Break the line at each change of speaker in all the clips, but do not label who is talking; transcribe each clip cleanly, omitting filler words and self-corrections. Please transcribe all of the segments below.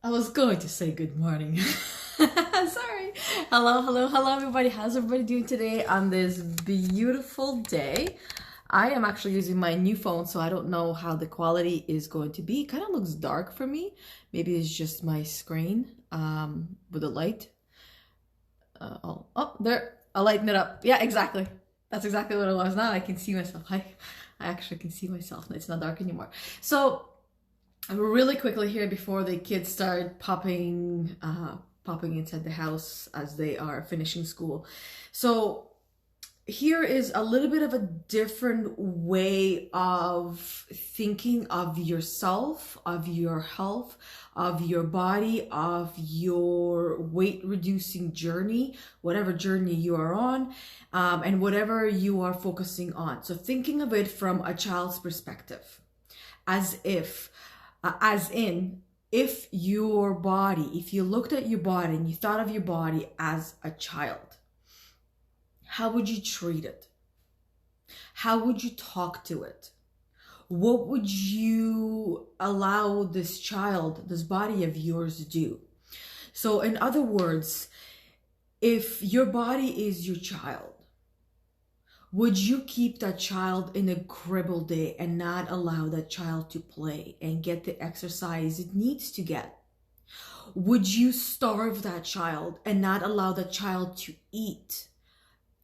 I was going to say good morning. Sorry. Hello, everybody. How's everybody doing today on this beautiful day? I am actually using my new phone, so I don't know how the quality is going to be. It kind of looks dark for me. Maybe it's just my screen with the light. Oh, there. I'll lighten it up. Yeah, exactly. That's exactly what it was. Now I can see myself. I actually can see myself. It's not dark anymore. So really quickly here before the kids start popping inside the house as they are finishing school. So here is a little bit of a different way of thinking of yourself, of your health, of your body, of your weight reducing journey, whatever journey you are on, and whatever you are focusing on. So thinking of it from a child's perspective, as in, if your body, if you looked at your body and you thought of your body as a child, how would you treat it? How would you talk to it? What would you allow this child, this body of yours to do? So in other words, if your body is your child, would you keep that child in a crib all day and not allow that child to play and get the exercise it needs to get? Would you starve that child and not allow that child to eat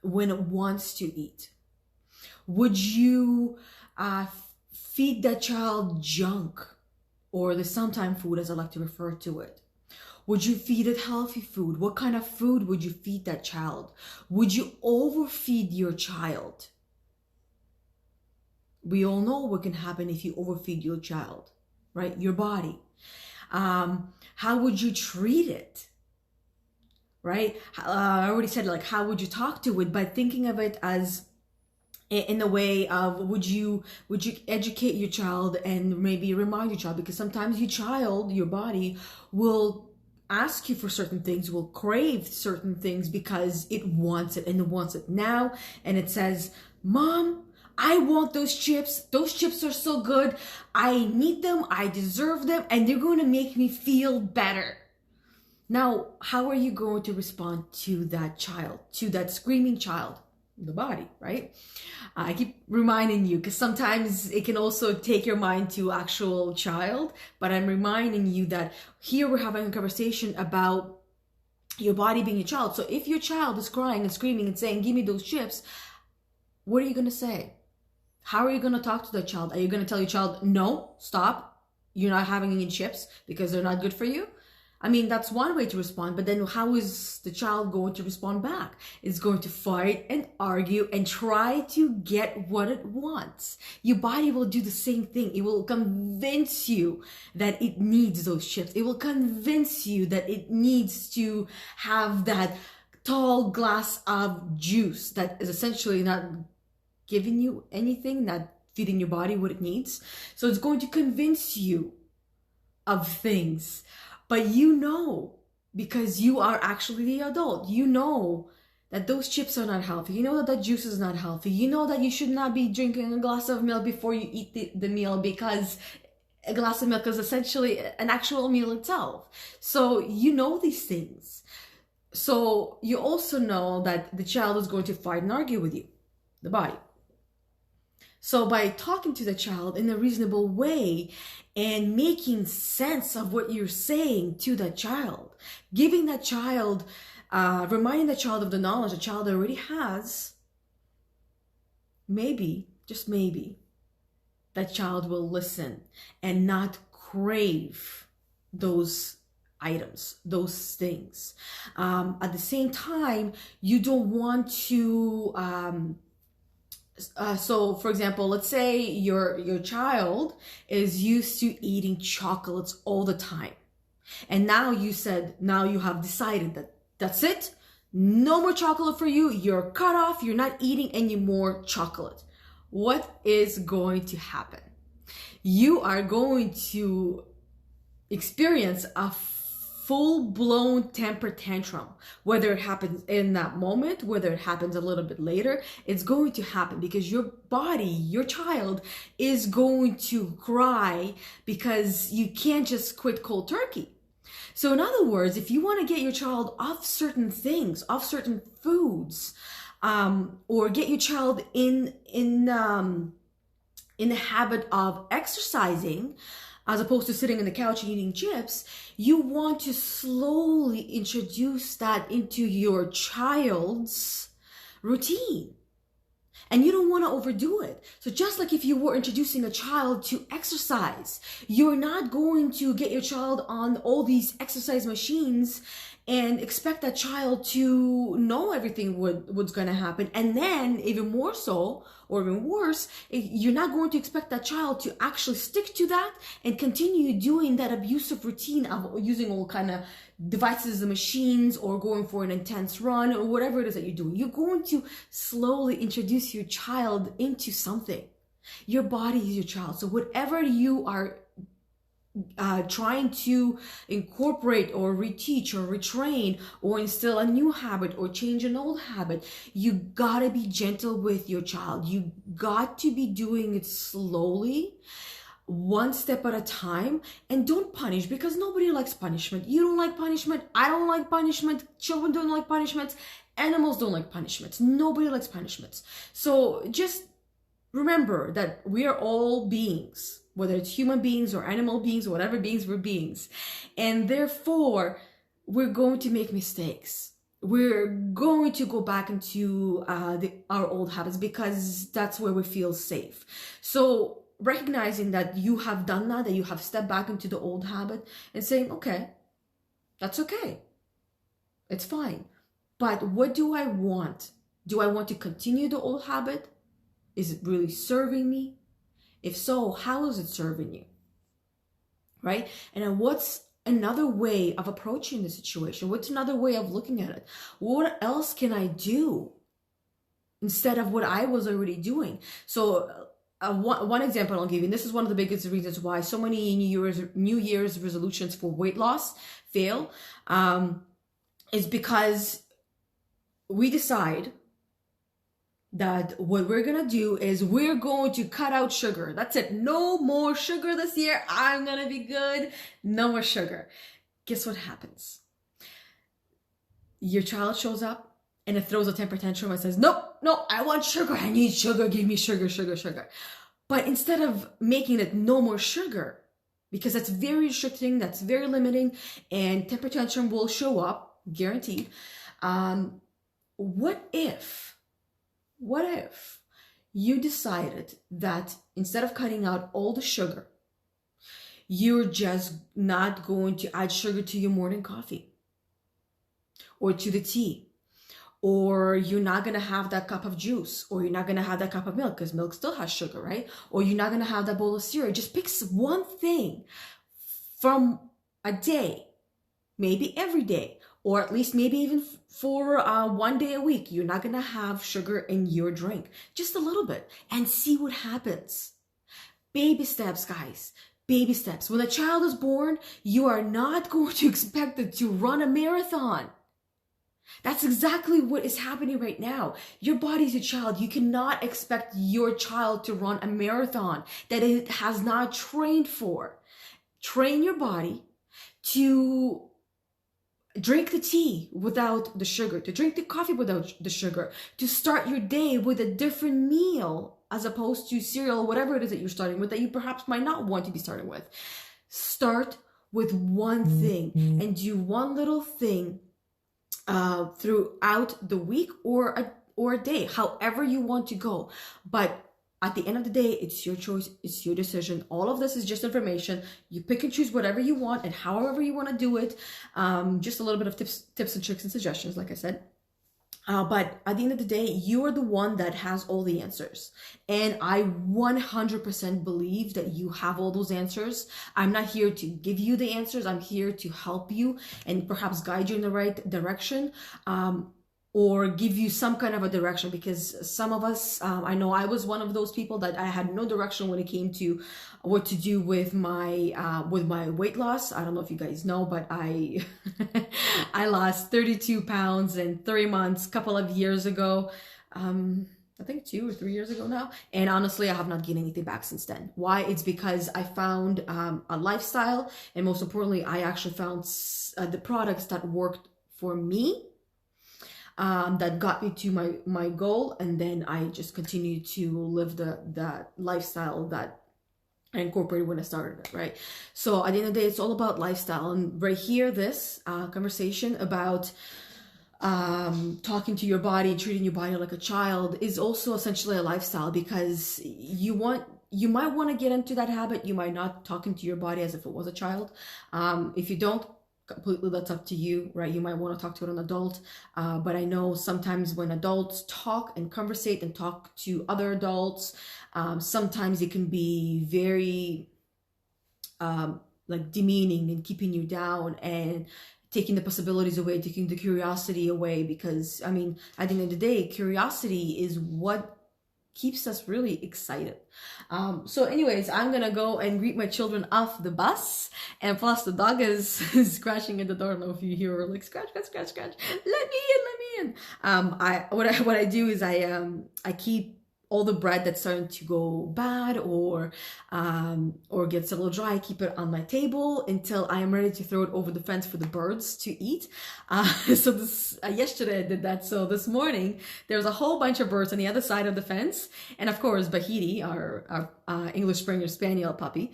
when it wants to eat? Would you feed that child junk, or the sometime food as I like to refer to it? Would you feed it healthy food? What kind of food would you feed that child? Would you overfeed your child? We all know what can happen if you overfeed your child, right? Your body. How would you treat it? Right? I already said, like, how would you talk to it? By thinking of it as in the way of, would you educate your child and maybe remind your child? Because sometimes your child, your body, will ask you for certain things, will crave certain things because it wants it and it wants it now. And it says, Mom, I want those chips. Those chips are so good. I need them. I deserve them. And they're going to make me feel better. Now, how are you going to respond to that child, to that screaming child? The body, right? I keep reminding you because sometimes it can also take your mind to actual child, but I'm reminding you that here we're having a conversation about your body being your child. So if your child is crying and screaming and saying, give me those chips, what are you going to say? How are you going to talk to that child? Are you going to tell your child, no, stop, you're not having any chips because they're not good for you? I mean, that's one way to respond, but then how is the child going to respond back? It's going to fight and argue and try to get what it wants. Your body will do the same thing. It will convince you that it needs those chips. It will convince you that it needs to have that tall glass of juice that is essentially not giving you anything, not feeding your body what it needs. So it's going to convince you of things. But you know, because you are actually the adult, you know that those chips are not healthy. You know that that juice is not healthy. You know that you should not be drinking a glass of milk before you eat the meal, because a glass of milk is essentially an actual meal itself. So you know these things. So you also know that the child is going to fight and argue with you, the body. So by talking to the child in a reasonable way and making sense of what you're saying to that child, giving that child, reminding the child of the knowledge the child already has, maybe, just maybe, that child will listen and not crave those items, those things. At the same time, you don't want to... So for example, let's say your child is used to eating chocolates all the time. And now you have decided that that's it. No more chocolate for you. You're cut off. You're not eating any more chocolate. What is going to happen? You are going to experience a full-blown temper tantrum. Whether it happens in that moment, whether it happens a little bit later, it's going to happen because your body, your child, is going to cry because you can't just quit cold turkey. So in other words, if you want to get your child off certain things, off certain foods, or get your child in the habit of exercising, as opposed to sitting on the couch and eating chips, you want to slowly introduce that into your child's routine. And you don't want to overdo it. So just like if you were introducing a child to exercise, you're not going to get your child on all these exercise machines and expect that child to know everything what's going to happen. And then even more so, or even worse, you're not going to expect that child to actually stick to that and continue doing that abusive routine of using all kind of devices and machines, or going for an intense run, or whatever it is that you're doing. You're going to slowly introduce your child into something. Your body is your child. So whatever you are trying to incorporate or reteach or retrain or instill a new habit or change an old habit, you gotta be gentle with your child. You got to be doing it slowly, one step at a time, and don't punish, because nobody likes punishment. You don't like punishment. I don't like punishment. Children don't like punishments. Animals don't like punishments. Nobody likes punishments. So just remember that we are all beings, whether it's human beings or animal beings, or whatever beings, we're beings. And therefore, we're going to make mistakes. We're going to go back into our old habits, because that's where we feel safe. So recognizing that you have done that you have stepped back into the old habit, and saying, okay, that's okay. It's fine. But what do I want? Do I want to continue the old habit? Is it really serving me? If so, how is it serving you? Right? And then what's another way of approaching the situation? What's another way of looking at it? What else can I do instead of what I was already doing? So one example I'll give you, and this is one of the biggest reasons why so many New Year's resolutions for weight loss fail, is because we decide that what we're going to do is we're going to cut out sugar. That's it. No more sugar this year. I'm going to be good. No more sugar. Guess what happens? Your child shows up and it throws a temper tantrum and says, no, I want sugar. I need sugar. Give me sugar, sugar, sugar. But instead of making it no more sugar, because that's very restricting, that's very limiting, and temper tantrum will show up, guaranteed. What if you decided that instead of cutting out all the sugar, you're just not going to add sugar to your morning coffee or to the tea, or you're not going to have that cup of juice, or you're not going to have that cup of milk, because milk still has sugar, right? Or you're not going to have that bowl of cereal. Just pick one thing from a day, maybe every day, or at least maybe even for 1 day a week. You're not going to have sugar in your drink, just a little bit, and see what happens. Baby steps, guys. Baby steps. When a child is born, you are not going to expect it to run a marathon. That's exactly what is happening right now. Your body's your child. You cannot expect your child to run a marathon that it has not trained for. Train your body to drink the tea without the sugar, to drink the coffee without the sugar, to start your day with a different meal as opposed to cereal, whatever it is that you're starting with that you perhaps might not want to be starting with. Start with one thing and do one little thing throughout the week or a day, however you want to go. But at the end of the day, it's your choice, it's your decision. All of this is just information. You pick and choose whatever you want and however you want to do it. Just a little bit of tips and tricks and suggestions, like I said. But at the end of the day, you are the one that has all the answers. And I 100% believe that you have all those answers. I'm not here to give you the answers. I'm here to help you and perhaps guide you in the right direction. Or give you some kind of a direction, because some of us, I know I was one of those people that I had no direction when it came to what to do with my weight loss. I don't know if you guys know, but I I lost 32 pounds in 3 months, a couple of years ago. I think 2 or 3 years ago now. And honestly, I have not gained anything back since then. Why? It's because I found a lifestyle, and most importantly, I actually found the products that worked for me, that got me to my goal, and then I just continued to live that lifestyle that I incorporated when I started it, right? So at the end of the day, it's all about lifestyle. And right here, this conversation about talking to your body and treating your body like a child is also essentially a lifestyle, because you might want to get into that habit. You might not, talking to your body as if it was a child. If you don't, completely, that's up to you, right? You might want to talk to an adult, but I know sometimes when adults talk and conversate and talk to other adults, sometimes it can be very like demeaning and keeping you down and taking the possibilities away, taking the curiosity away, because I mean, at the end of the day, curiosity is what keeps us really excited. So anyways, I'm gonna go and greet my children off the bus, and plus the dog is scratching at the door. I don't know if you hear her, like scratch, scratch, scratch, scratch. Let me in. What I do is I keep all the bread that's starting to go bad or gets a little dry. I keep it on my table until I am ready to throw it over the fence for the birds to eat. So this yesterday I did that. So this morning there was a whole bunch of birds on the other side of the fence, and of course Bahiti, our English Springer Spaniel puppy,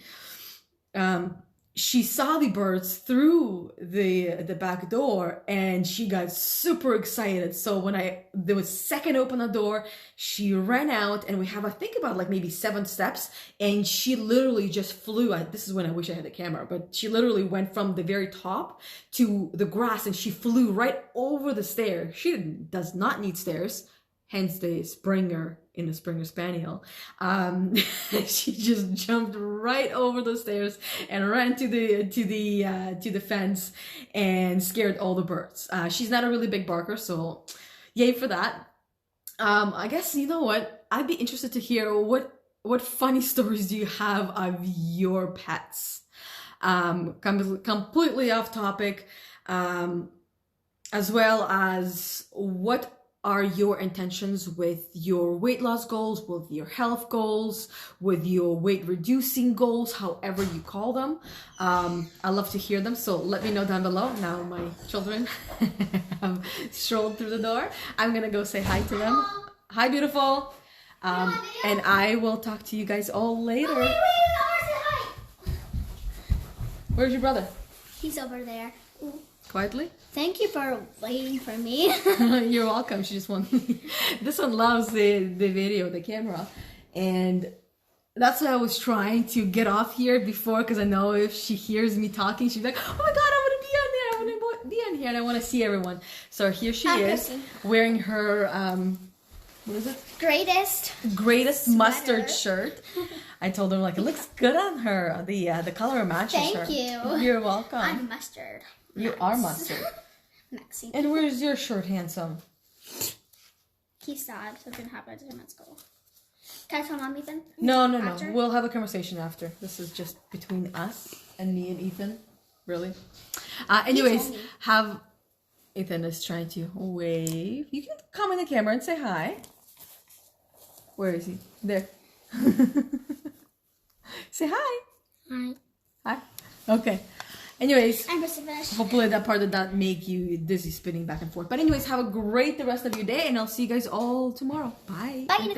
she saw the birds through the back door, and she got super excited. So when there was second open the door, she ran out, and we have, I think, about like maybe 7 steps, and she literally just flew. This is when I wish I had the camera, but she literally went from the very top to the grass, and she flew right over the stairs. She does not need stairs, hence the Springer in the Springer Spaniel. She just jumped right over the stairs and ran to the fence and scared all the birds. She's not a really big barker, so yay for that. I guess, you know what? I'd be interested to hear what funny stories do you have of your pets? Completely off topic, as well as what are your intentions with your weight loss goals, with your health goals, with your weight reducing goals, however you call them. I love to hear them, so let me know down below. Now my children have strolled through the door. I'm gonna go say hi to them. Hi, beautiful. And I will talk to you guys all later.
Wait, I want to say hi.
Where's your brother?
He's over there.
Quietly?
Thank you for waiting for me.
You're welcome. She just wants this one loves the video, the camera, and that's why I was trying to get off here before, because I know if she hears me talking, she'd be like, oh my god, I want to be on there, I want to be on here, and I want to see everyone. So here she is, wearing her what is it? Greatest mustard shirt. I told her, like, it looks good on her. The color matches her.
Thank you.
You're welcome.
I'm mustard.
You are mustard.
Maxine.
And where's your shirt, handsome?
He's sad. Something happened to him at school. Can I tell Mom, Ethan?
No.
After?
We'll have a conversation after. This is just between us and me and Ethan. Really? Anyways, Ethan is trying to wave. You can come in the camera and say hi. Where is he? There. Say hi.
Hi.
Hi. Okay. Anyways,
I'm supposed to finish.
hopefully that part did not make you dizzy spinning back and forth. But anyways, have a great the rest of your day, and I'll see you guys all tomorrow. Bye.
Bye.